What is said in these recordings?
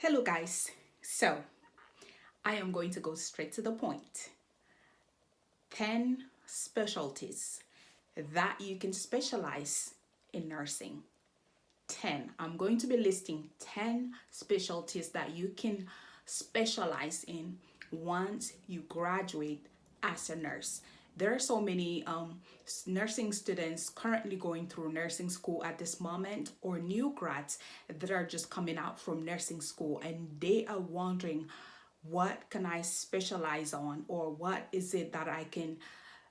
Hello, guys. So, I am going to go straight to the point. 10 specialties that you can specialize in nursing. 10. I'm going to be listing 10 specialties that you can specialize in once you graduate as a nurse. There are so many nursing students currently going through nursing school at this moment, or new grads that are just coming out from nursing school, and they are wondering, what can I specialize on, or what is it that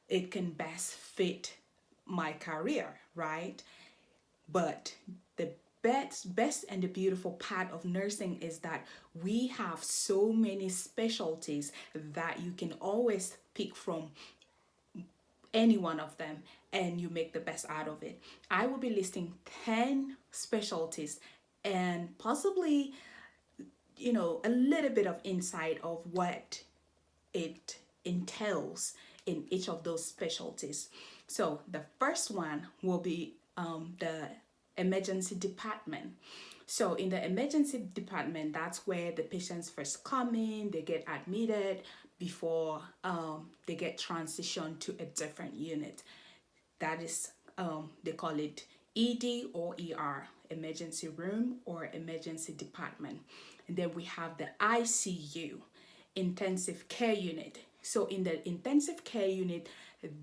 it can best fit my career, right? But the best and the beautiful part of nursing is that we have so many specialties that you can always pick from any one of them and you make the best out of it. I will be listing 10 specialties and possibly, a little bit of insight of what it entails in each of those specialties. So the first one will be the emergency department. So in the emergency department, that's where the patients first come in, they get admitted before they get transitioned to a different unit. That is, they call it ED or ER, emergency room or emergency department. And then we have the ICU, intensive care unit. So in the intensive care unit,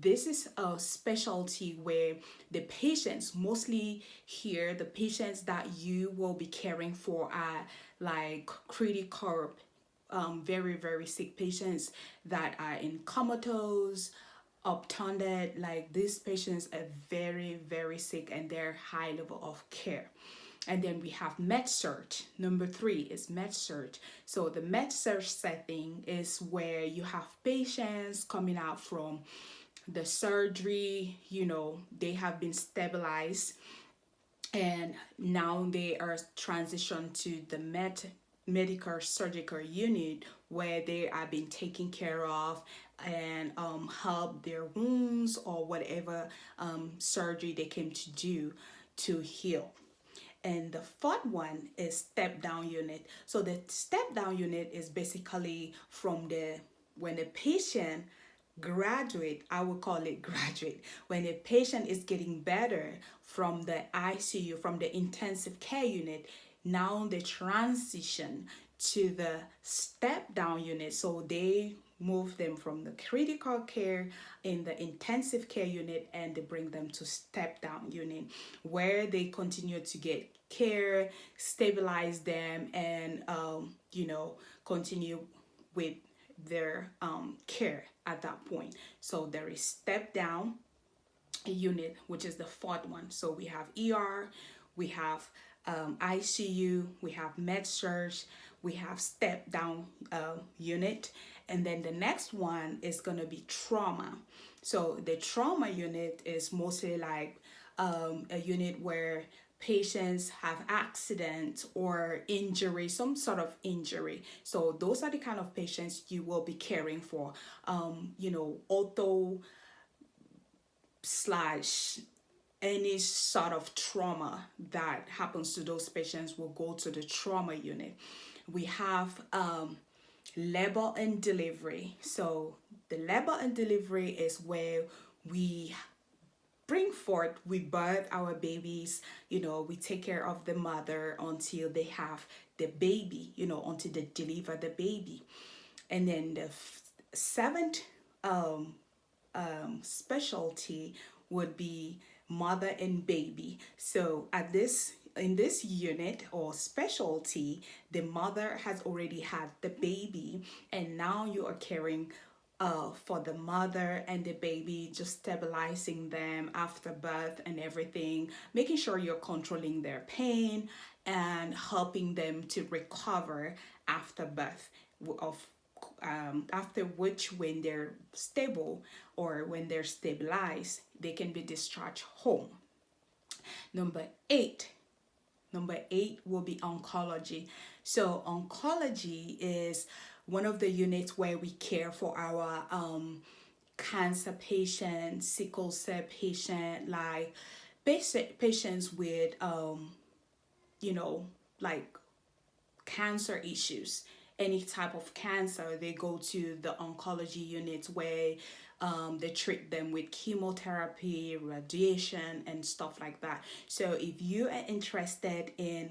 this is a specialty where the patients, mostly here, the patients that you will be caring for are like critical, very, very sick patients that are in comatose, obtunded. Like, these patients are very, very sick and they're high level of care. And then we have med surg. Number 3 is med surg. So the med surg setting is where you have patients coming out from the surgery, they have been stabilized, and now they are transitioned to the medical surgical unit, where they are being taken care of and help their wounds or whatever surgery they came to do to heal. And the fourth one is step down unit. So the step down unit is basically from the when the patient graduate, I would call it graduate, when a patient is getting better from the ICU, from the intensive care unit, now they transition to the step down unit. So they move them from the critical care in the intensive care unit and they bring them to step down unit, where they continue to get care, stabilize them, and continue with their care at that point. So there is step down unit, which is the fourth one. So we have ER, we have ICU, we have med surg, we have step down unit, and then the next one is going to be trauma. So the trauma unit is mostly like a unit where patients have accident or injury, some sort of injury. So those are the kind of patients you will be caring for. Auto slash any sort of trauma that happens to those patients will go to the trauma unit. We have labor and delivery. So the labor and delivery is where we we birth our babies, we take care of the mother until they have the baby, until they deliver the baby. And then the seventh specialty would be mother and baby. So in this unit or specialty, the mother has already had the baby, and now you are caring for the mother and the baby, just stabilizing them after birth and everything, making sure you're controlling their pain and helping them to recover after birth. Of After which, when they're stable or when they're stabilized, they can be discharged home. Number eight. Number 8 will be oncology. So oncology is one of the units where we care for our cancer patients, sickle cell patient, like basic patients with like cancer issues, any type of cancer, they go to the oncology units where they treat them with chemotherapy, radiation, and stuff like that. So if you are interested in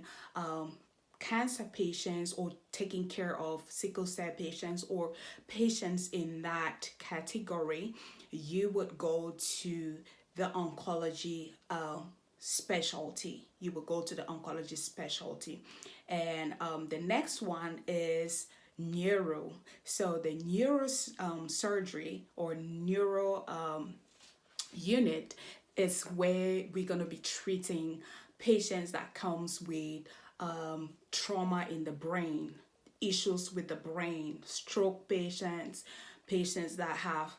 cancer patients or taking care of sickle cell patients or patients in that category, you would go to the oncology specialty. You will go to the oncology specialty. And the next one is neuro. So the neuro surgery or neuro unit is where we're going to be treating patients that comes with trauma in the brain, issues with the brain, stroke patients, patients that have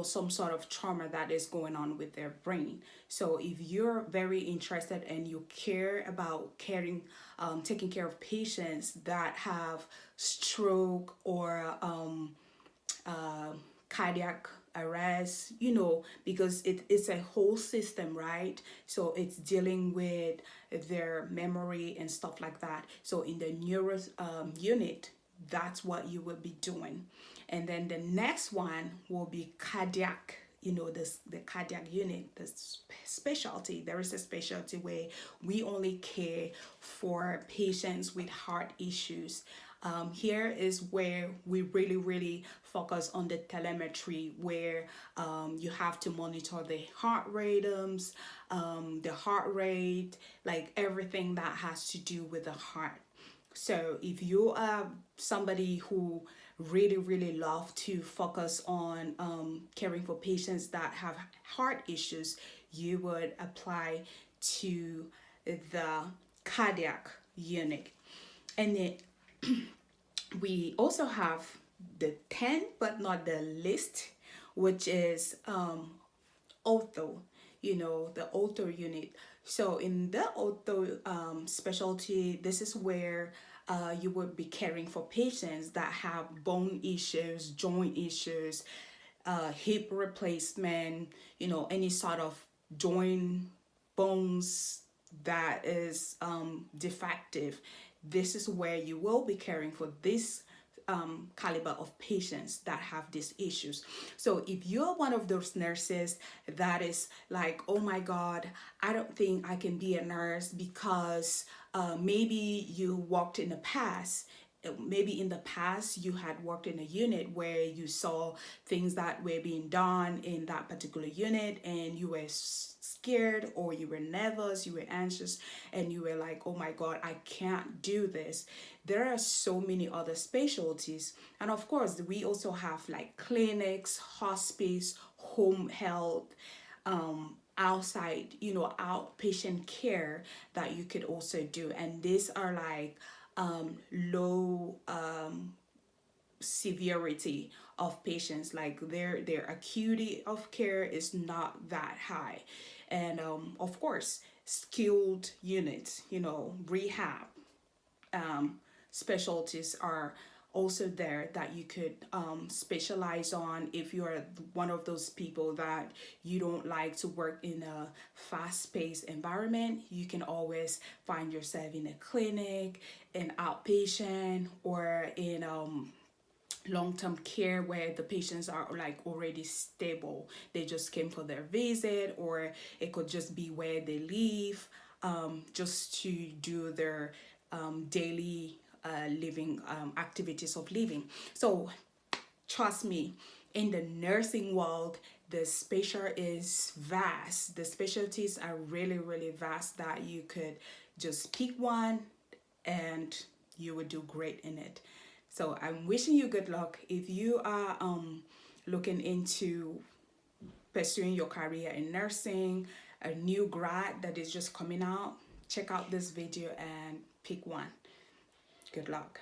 some sort of trauma that is going on with their brain. So if you're very interested and you care about taking care of patients that have stroke or cardiac arrest, because it's a whole system, right? So it's dealing with their memory and stuff like that. So in the neuro unit, that's what you will be doing. And then the next one will be cardiac, the cardiac unit, the specialty. There is a specialty where we only care for patients with heart issues. Here is where we really focus on the telemetry, where you have to monitor the heart rhythms, the heart rate, like everything that has to do with the heart. So if you are somebody who really love to focus on caring for patients that have heart issues, you would apply to the cardiac unit. And then we also have the 10 but not the least, which is ortho, the ortho unit. So in the ortho specialty, this is where you would be caring for patients that have bone issues, joint issues, hip replacement, any sort of joint bones that is defective. This is where you will be caring for this caliber of patients that have these issues. So if you're one of those nurses that is like, oh my God, I don't think I can be a nurse because maybe you worked in the past. Maybe in the past you had worked in a unit where you saw things that were being done in that particular unit and you were scared or you were nervous, you were anxious, and you were like, oh my God, I can't do this. There are so many other specialties. And of course, we also have like clinics, hospice, home health, outside, outpatient care that you could also do. And these are like low severity of patients, like their acuity of care is not that high. And of course, skilled units, rehab specialties are also there that you could specialize on. If you're one of those people that you don't like to work in a fast-paced environment, you can always find yourself in a clinic, an outpatient, or in long-term care where the patients are like already stable. They just came for their visit, or it could just be where they live just to do their daily living activities of living. So trust me, in the nursing world, the spatial is vast. The specialties are really vast that you could just pick one and you would do great in it. So I'm wishing you good luck. If you are looking into pursuing your career in nursing, a new grad that is just coming out, check out this video and pick one. Good luck.